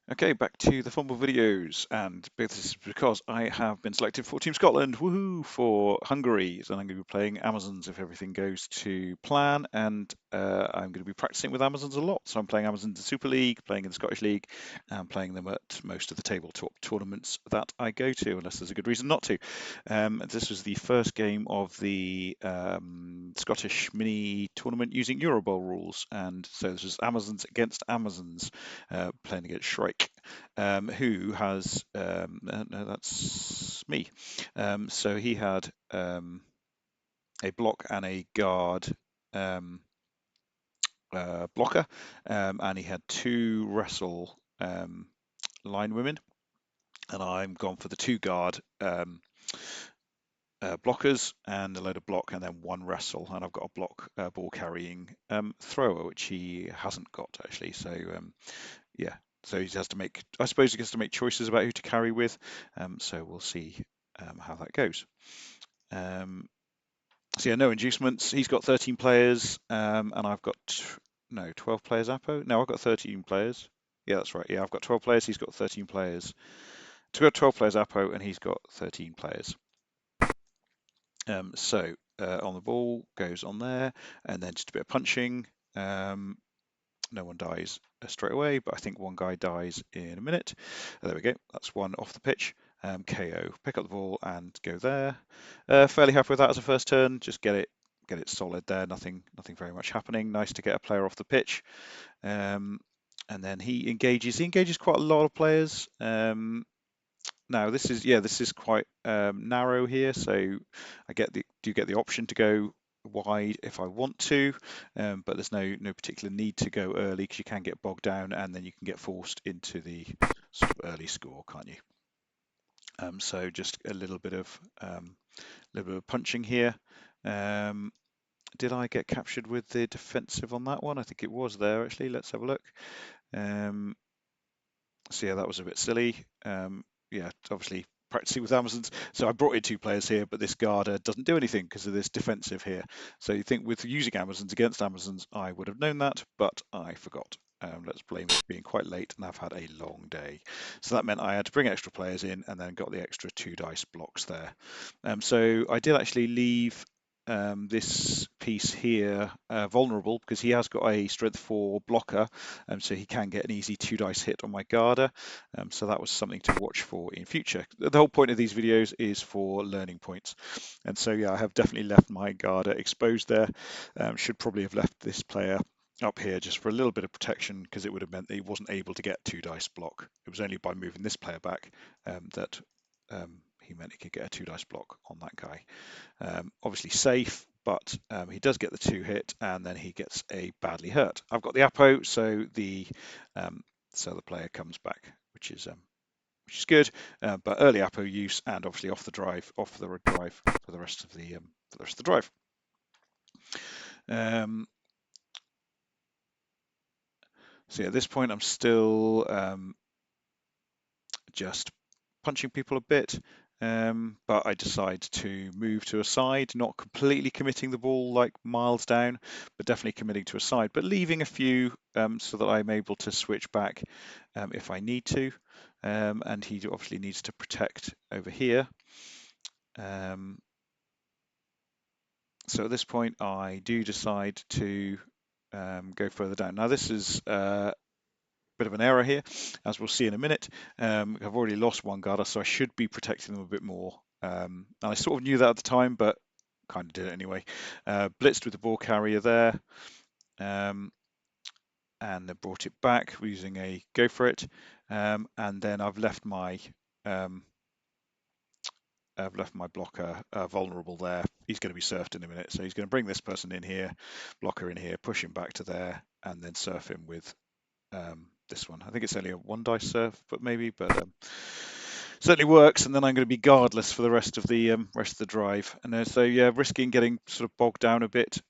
Okay, back to the Fumbbl videos, and this is because I have been selected for Team Scotland, woohoo, for Hungary. So I'm going to be playing Amazons if everything goes to plan, and I'm going to be practicing with Amazons a lot. So I'm playing Amazons in the Super League, playing in the Scottish League, and playing them at most of the tabletop tournaments that I go to, unless there's a good reason not to. This was the first game of the Scottish mini tournament using Eurobowl rules, and so this was Amazons against Amazons. Playing against Shrike, who has no, that's me. So he had a block and a guard blocker, and he had two wrestle line women, and I'm gone for the two guard blockers and a load of block and then one wrestle, and I've got a block ball carrying thrower, which he hasn't got actually. So yeah, so he has to make, I suppose he gets to make choices about who to carry with. So we'll see how that goes. So yeah, no inducements. He's got 13 players, and I've got no 12 players. Apo? No, I've got 13 players. Yeah, that's right. Yeah, I've got 12 players. He's got 13 players. So we've got 12 players Apo, and he's got 13 players. So on the ball goes on there, and then just a bit of punching. No one dies straight away, but I think one guy dies in a minute. There we go. That's one off the pitch. KO. Pick up the ball and go there. Fairly happy with that as a first turn. Just get it solid there. Nothing very much happening. Nice to get a player off the pitch. And then he engages. He engages quite a lot of players. Now this is quite narrow here, so I do get the option to go wide if I want to, but there's no particular need to go early because you can get bogged down and then you can get forced into the sort of early score, can't you? So just a little bit of punching here. Did I get captured with the defensive on that one? I think it was there actually. Let's have a look. So yeah, that was a bit silly. Yeah, obviously practicing with Amazons. So I brought in two players here, but this guarder doesn't do anything because of this defensive here. So you think with using Amazons against Amazons, I would have known that, but I forgot. Let's blame it being quite late, and I've had a long day. So that meant I had to bring extra players in and then got the extra 2 dice blocks there. So I did actually leave this piece here vulnerable because he has got a strength 4 blocker, so he can get an easy 2 dice hit on my Garda. So that was something to watch for in future. The whole point of these videos is for learning points. And so yeah, I have definitely left my Garda exposed there. Should probably have left this player up here just for a little bit of protection because it would have meant that he wasn't able to get 2 dice block. It was only by moving this player back that he meant he could get a 2 dice block on that guy. Obviously safe, but he does get the 2 hit and then he gets a badly hurt. I've got the Apo, so the player comes back, which is good. But early Apo use and obviously off the drive for the rest of the drive. So yeah, at this point I'm still just punching people a bit, but I decide to move to a side, not completely committing the ball like miles down, but definitely committing to a side, but leaving a few so that I'm able to switch back if I need to. And he obviously needs to protect over here. So at this point, I do decide to go further down. Now this is bit of an error here, as we'll see in a minute. I've already lost one Garda, so I should be protecting them a bit more. And I sort of knew that at the time, but kind of did it anyway. Blitzed with the ball carrier there, and then brought it back using a go for it. And then I've left my blocker vulnerable there. He's going to be surfed in a minute, so he's going to bring this person in here, blocker in here, push him back to there, and then surf him with this one. I think it's only a 1 dice surf, but certainly works. And then I'm going to be guardless for the rest of the drive. And so yeah, risking getting sort of bogged down a bit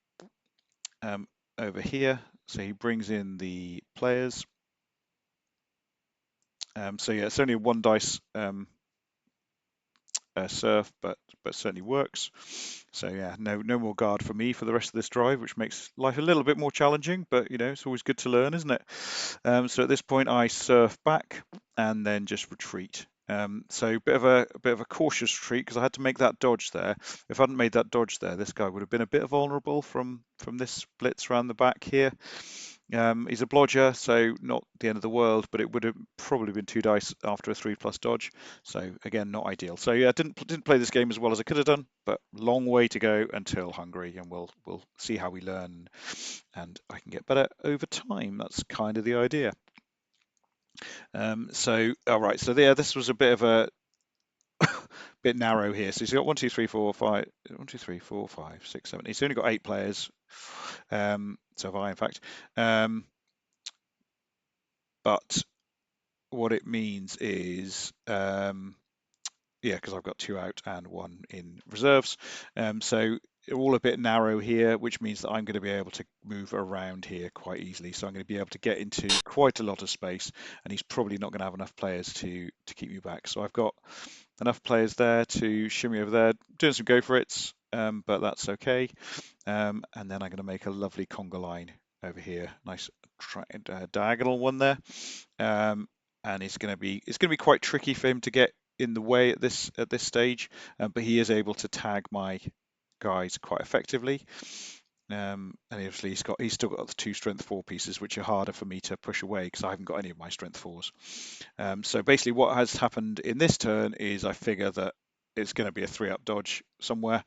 over here. So he brings in the players. So yeah, it's only a 1 dice surf, but certainly works. So yeah, no more guard for me for the rest of this drive, which makes life a little bit more challenging. But it's always good to learn, isn't it? So at this point, I surf back and then just retreat. So a bit of a cautious retreat because I had to make that dodge there. If I hadn't made that dodge there, this guy would have been a bit vulnerable from this blitz around the back here. He's a blodger, so not the end of the world, but it would have probably been 2 dice after a 3+ dodge. So again, not ideal. So yeah, didn't play this game as well as I could have done, but long way to go until Hungary, and we'll see how we learn, and I can get better over time. That's kind of the idea. So all right, so yeah, this was a bit of a bit narrow here. So he's got 1, 2, 3, 4, 5, 1, 2, 3, 4, 5, 6, 7. He's only got 8 players. So have I, in fact. But what it means is, yeah, because I've got 2 out and 1 in reserves. So all a bit narrow here, which means that I'm going to be able to move around here quite easily. So I'm going to be able to get into quite a lot of space, and he's probably not going to have enough players to keep me back. So I've got enough players there to shimmy over there, doing some go for it's, but that's okay. And then I'm going to make a lovely conga line over here, nice diagonal one there. And it's going to be quite tricky for him to get in the way at this stage, but he is able to tag my guys quite effectively. And obviously he's still got the 2 strength 4 pieces, which are harder for me to push away because I haven't got any of my strength 4s. So basically what has happened in this turn is I figure that it's going to be a 3-up dodge somewhere.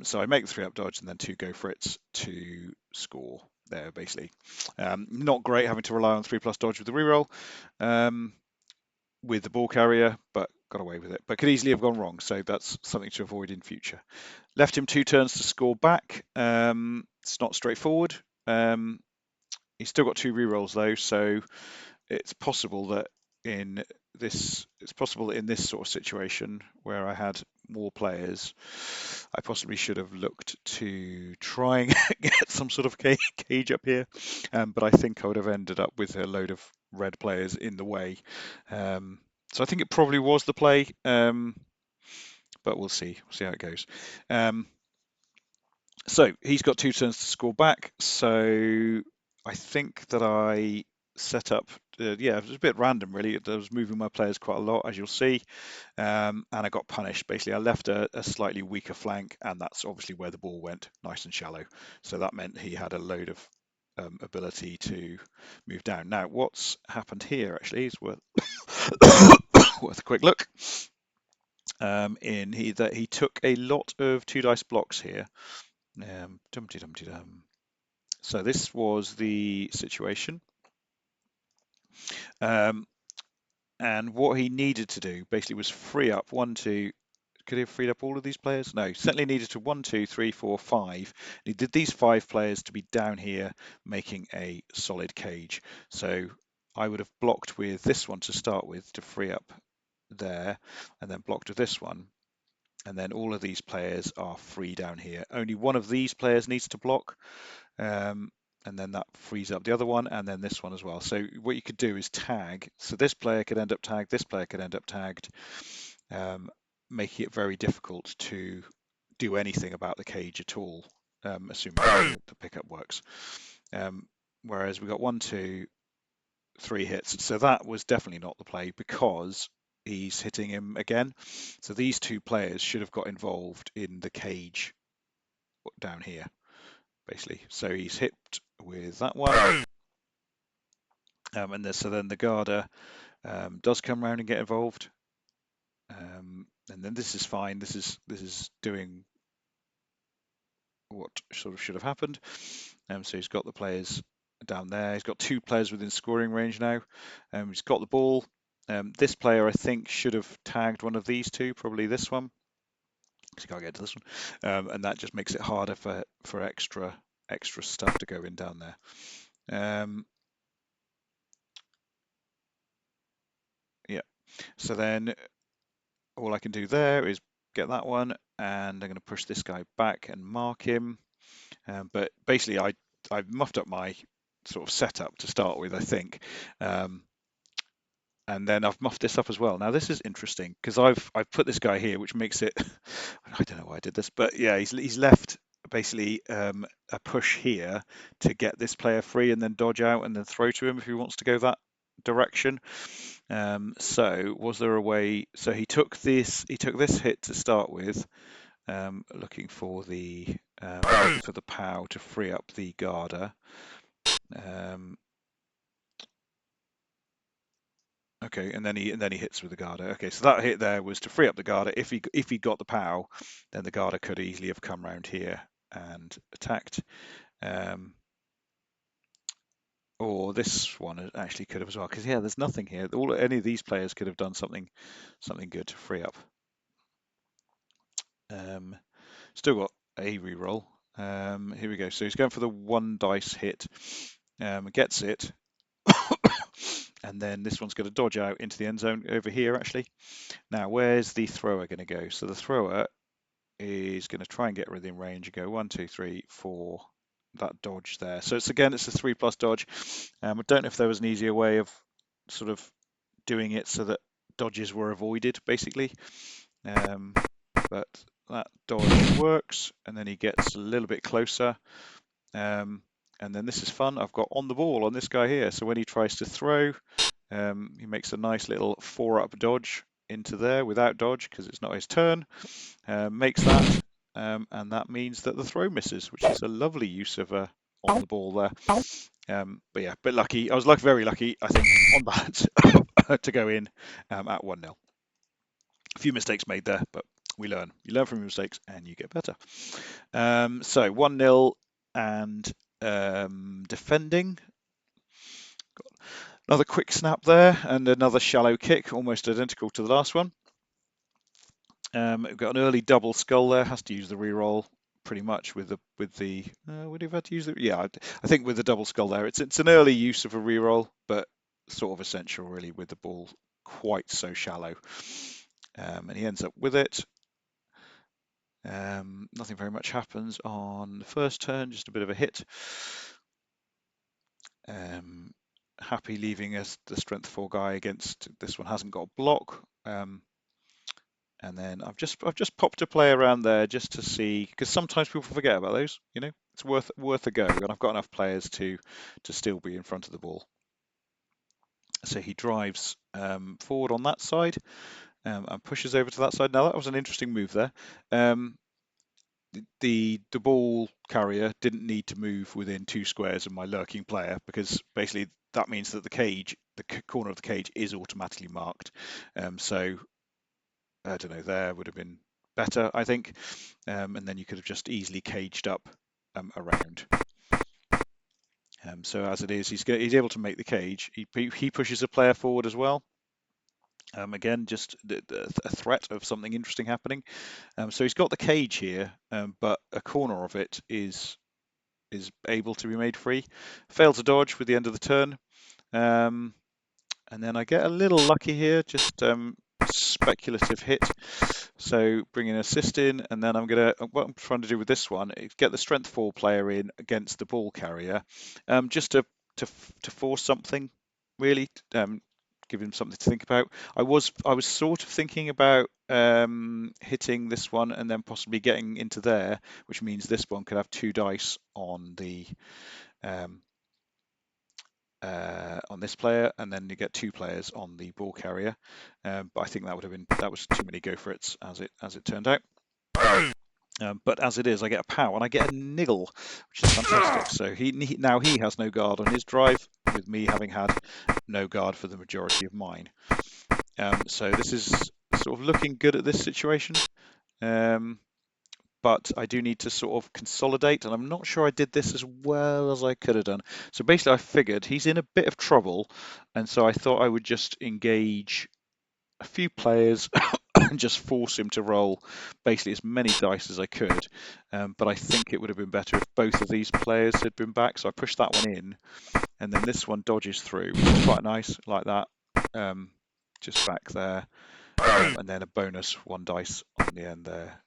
So I make the 3-up dodge and then 2 go for it's to score there, basically. Not great having to rely on 3+ dodge with the reroll with the ball carrier, but got away with it. But could easily have gone wrong, so that's something to avoid in future. Left him 2 turns to score back. It's not straightforward. He's still got 2 rerolls though, so it's possible that in this sort of situation where I had more players, I possibly should have looked to try and get some sort of cage up here, but I think I would have ended up with a load of red players in the way. So I think it probably was the play, but we'll see how it goes. So he's got 2 turns to score back. So I think that I set up, yeah, it was a bit random really. I was moving my players quite a lot, as you'll see, and I got punished. Basically, I left a slightly weaker flank, and that's obviously where the ball went, nice and shallow. So that meant he had a load of ability to move down. Now, what's happened here actually is worth worth a quick look. He took a lot of 2 dice blocks here. So this was the situation. And what he needed to do basically was free up 1, 2. Could he have freed up all of these players? No, certainly needed to 1, 2, 3, 4, 5. He did these 5 players to be down here making a solid cage. So I would have blocked with this one to start with to free up there, and then blocked with this one. And then all of these players are free down here. Only one of these players needs to block. And then that frees up the other one, and then this one as well. So what you could do is tag. So this player could end up tagged, this player could end up tagged, making it very difficult to do anything about the cage at all, assuming the pickup works. Whereas we got 1, 2, 3 hits. So that was definitely not the play because he's hitting him again. So these 2 players should have got involved in the cage down here, basically. So he's hit with that one. So then the Garda does come around and get involved. And then this is fine. This is doing what sort of should have happened. So he's got the players down there. He's got 2 players within scoring range now. He's got the ball. This player, I think, should have tagged one of these 2, probably this one, because he can't get to this one. And that just makes it harder for extra stuff to go in down there. Yeah. So then all I can do there is get that one, and I'm going to push this guy back and mark him. But basically, I muffed up my sort of setup to start with, I think. and then I've muffed this up as well. Now this is interesting because I've put this guy here, which makes it I don't know why I did this, but yeah, he's left basically a push here to get this player free and then dodge out and then throw to him if he wants to go that direction. So was there a way? So he took this hit to start with, looking for the POW to free up the Garda. Okay, and then he hits with the Garda. Okay, so that hit there was to free up the Garda. If he got the POW, then the Garda could easily have come round here and attacked. Or this one actually could have as well, because yeah, there's nothing here. Any of these players could have done something good to free up. Still got a reroll. Here we go. So he's going for the 1 dice hit, gets it, and then this one's going to dodge out into the end zone over here actually. Now where's the thrower going to go? So the thrower is going to try and get within range and go 1, 2, 3, 4. That dodge there. So it's a 3+ dodge. I don't know if there was an easier way of sort of doing it so that dodges were avoided basically. But that dodge works, and then he gets a little bit closer. And then this is fun. I've got on the ball on this guy here. So when he tries to throw, he makes a nice little 4-up dodge into there without dodge because it's not his turn. Makes that, and that means that the throw misses, which is a lovely use of on the ball there. But yeah, bit lucky. I was very lucky, I think, on that to go in at 1-0. A few mistakes made there, but we learn. You learn from your mistakes and you get better. So 1-0 and defending. Got another quick snap there and another shallow kick, almost identical to the last one. We've got an early double skull there. Has to use the reroll pretty much with the would he have had to use it? Yeah, I think with the double skull there, it's an early use of a reroll, but sort of essential really with the ball quite so shallow. And he ends up with it. Nothing very much happens on the first turn, just a bit of a hit. Happy leaving us the strength 4 guy against this one hasn't got block. And then I've just popped a play around there just to see, because sometimes people forget about those. You know, it's worth a go, and I've got enough players to still be in front of the ball. So he drives forward on that side and pushes over to that side. Now that was an interesting move there. The ball carrier didn't need to move within 2 squares of my lurking player, because basically that means that the corner of the cage is automatically marked. So I don't know, there would have been better, I think. And then you could have just easily caged up around. So as it is, he's able to make the cage. He pushes a player forward as well. Again, just a threat of something interesting happening. So he's got the cage here, but a corner of it is able to be made free. Failed to dodge with the end of the turn. And then I get a little lucky here, just speculative hit. So bring an assist in, and then what I'm trying to do with this one is get the strength 4 player in against the ball carrier, just to force something, really, give him something to think about. I was sort of thinking about hitting this one and then possibly getting into there, which means this one could have 2 dice on the on this player, and then you get 2 players on the ball carrier. But I think that was too many go for it's as it turned out. But as it is, I get a POW and I get a niggle, which is fantastic. So now he has no guard on his drive, with me having had no guard for the majority of mine. So this is sort of looking good at this situation. But I do need to sort of consolidate, and I'm not sure I did this as well as I could have done. So basically I figured he's in a bit of trouble, and so I thought I would just engage a few players and just force him to roll basically as many dice as I could. But I think it would have been better if both of these players had been back, so I pushed that one in, and then this one dodges through, which is quite nice, like that, just back there, and then a bonus 1 dice on the end there.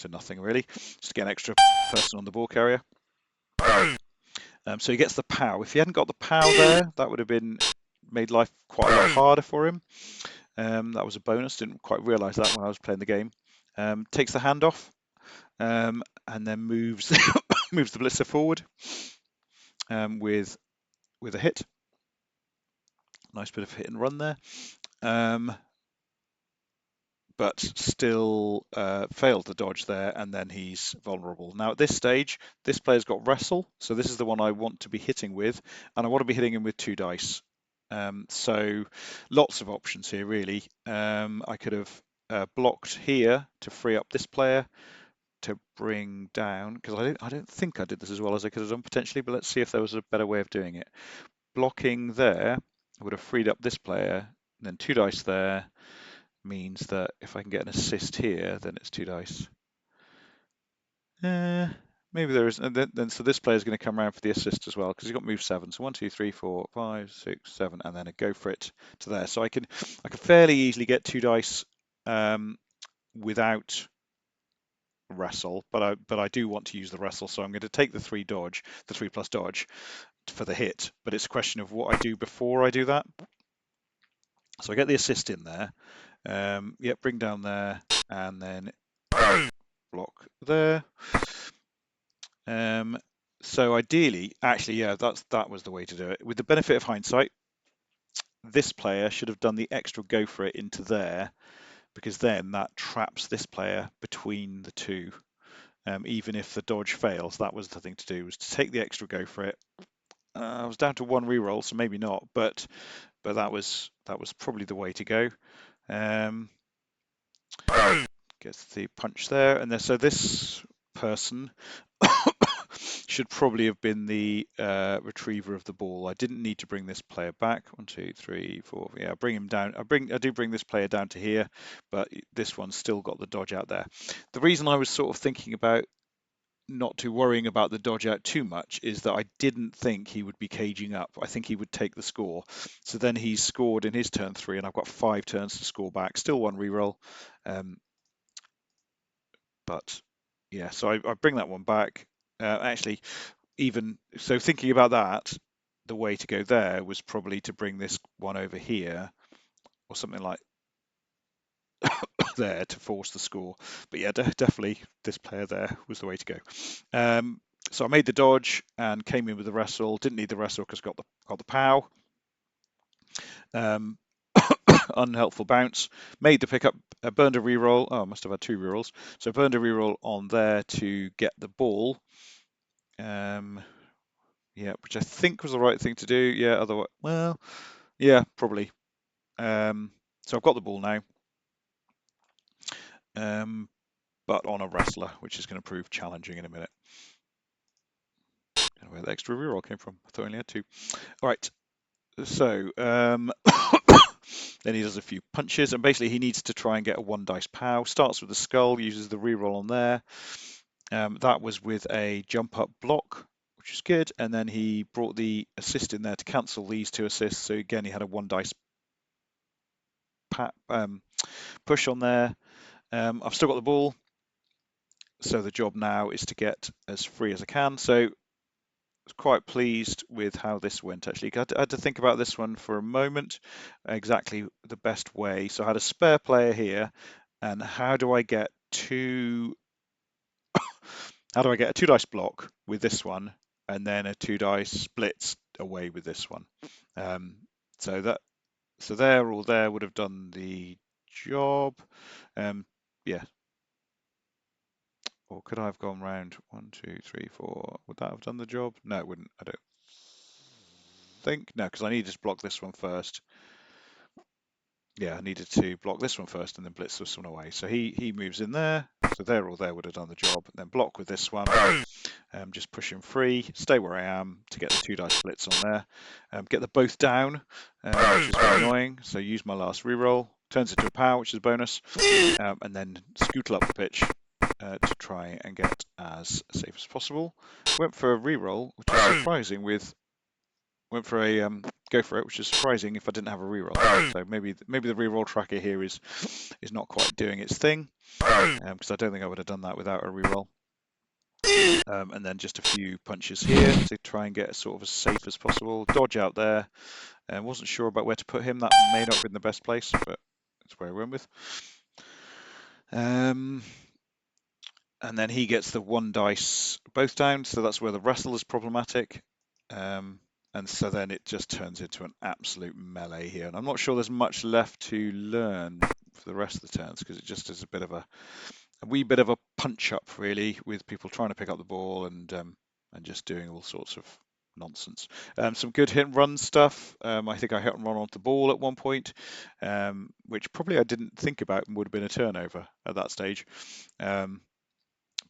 To nothing really, just to get an extra person on the ball carrier. So he gets the POW. If he hadn't got the POW there, that would have been made life quite a lot harder for him. That was a bonus. Didn't quite realise that when I was playing the game. Takes the hand off, and then moves moves the blitzer forward with a hit. Nice bit of hit and run there. But still failed the dodge there, and then he's vulnerable. Now at this stage, this player's got wrestle, so this is the one I want to be hitting with, and I want to be hitting him with 2 dice. So lots of options here, really. I could have blocked here to free up this player to bring down, because I don't think I did this as well as I could have done potentially, but let's see if there was a better way of doing it. Blocking there would have freed up this player, and then 2 dice there means that if I can get an assist here, then it's 2 dice. Maybe there is, and then so this player is going to come around for the assist as well because he's got move 7. So 1, 2, 3, 4, 5, 6, 7, and then a go for it to there. So I can fairly easily get 2 dice without wrestle, but I do want to use the wrestle, so I'm going to take the 3 plus dodge for the hit. But it's a question of what I do before I do that. So I get the assist in there. Yep, bring down there, and then block there. So ideally, actually, yeah, that was the way to do it. With the benefit of hindsight, this player should have done the extra go for it into there, because then that traps this player between the 2. Even if the dodge fails, that was the thing to do, was to take the extra go for it. I was down to 1 reroll, so maybe not, but that was probably the way to go. Gets the punch there, and then so this person should probably have been the retriever of the ball. I didn't need to bring this player back. 1, 2, 3, 4. Yeah, bring him down. I do bring this player down to here, but this one's still got the dodge out there. The reason I was sort of thinking about not too worrying about the dodge out too much is that I didn't think he would be caging up. I think he would take the score. So then he's scored in his turn 3, and I've got 5 turns to score back. Still 1 reroll. But yeah, so I bring that one back. Actually, even so, thinking about that, the way to go there was probably to bring this one over here or something like there to force the score. But yeah, definitely this player there was the way to go. So I made the dodge and came in with the wrestle. Didn't need the wrestle because got the pow. Unhelpful bounce. Made the pickup. Burned a reroll. Oh, I must have had 2 rerolls. So burned a reroll on there to get the ball. Yeah, which I think was the right thing to do. Yeah, otherwise, well, yeah, probably. So I've got the ball now, but on a wrestler, which is going to prove challenging in a minute. I don't know where the extra reroll came from. I thought I only had 2. All right, so then he does a few punches, and basically he needs to try and get a 1 dice pow. Starts with the skull, uses the reroll on there. That was with a jump up block, which is good, and then he brought the assist in there to cancel these 2 assists. So again, he had a 1 dice push on there. I've still got the ball, so the job now is to get as free as I can. So I was quite pleased with how this went, actually. I had to think about this one for a moment, exactly the best way. So I had a spare player here, and how do I get a 2 dice block with this one, and then a 2 dice splits away with this one? So there or there would have done the job. Yeah. Or could I have gone round 1, 2, 3, 4? Would that have done the job? No, it wouldn't. I don't think. No, because I needed to block this one first. Yeah, I needed to block this one first and then blitz this one away. So he moves in there. So there or there would have done the job. And then block with this one. Just push him free. Stay where I am to get the 2 dice splits on there. Get them both down, which is very annoying. So use my last reroll. Turns into a power, which is a bonus. And then scootle up the pitch to try and get as safe as possible. Went for a reroll, which is surprising. Went for a go for it, which is surprising if I didn't have a reroll. So maybe the reroll tracker here is not quite doing its thing, because I don't think I would have done that without a reroll. And then just a few punches here to try and get as sort of as safe as possible. Dodge out there. And wasn't sure about where to put him. That may not have been the best place, but that's where I went with. And then he gets the 1 dice both down, so that's where the wrestle is problematic. And so then it just turns into an absolute melee here. And I'm not sure there's much left to learn for the rest of the turns, because it just is a wee bit of a punch up, really, with people trying to pick up the ball and just doing all sorts of nonsense. Some good hit and run stuff. I think I hit and run onto the ball at one point, which probably I didn't think about and would have been a turnover at that stage.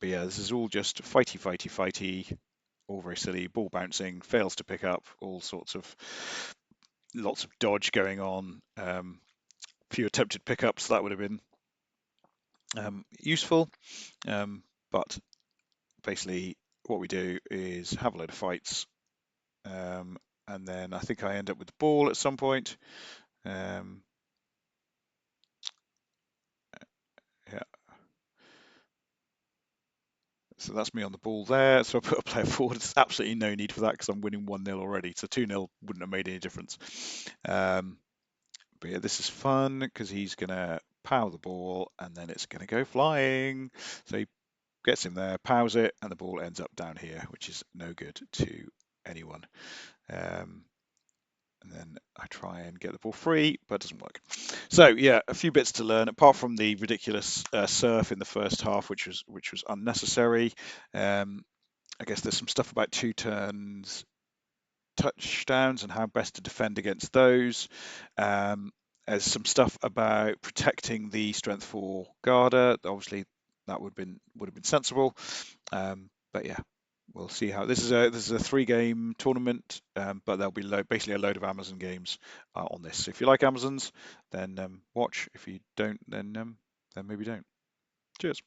But yeah, this is all just fighty, all very silly. Ball bouncing, fails to pick up, all sorts of lots of dodge going on. Few attempted pickups, that would have been useful. But basically, what we do is have a load of fights, and then I think I end up with the ball at some point. Yeah. So that's me on the ball there. So I put a player forward. There's absolutely no need for that because I'm winning 1-0 already. So 2-0 wouldn't have made any difference. But yeah, this is fun because he's going to power the ball and then it's going to go flying. So he gets him there, powers it, and the ball ends up down here, which is no good to anyone. And then I try and get the ball free, but it doesn't work. So yeah, a few bits to learn, apart from the ridiculous surf in the first half, which was unnecessary. I guess there's some stuff about 2 turns touchdowns and how best to defend against those. There's some stuff about protecting the strength 4 Garda. Obviously, that would have been sensible. But yeah, we'll see how this is a 3-game tournament, but there'll be basically a load of Amazon games on this. So if you like Amazons, then watch. If you don't, then maybe don't. Cheers.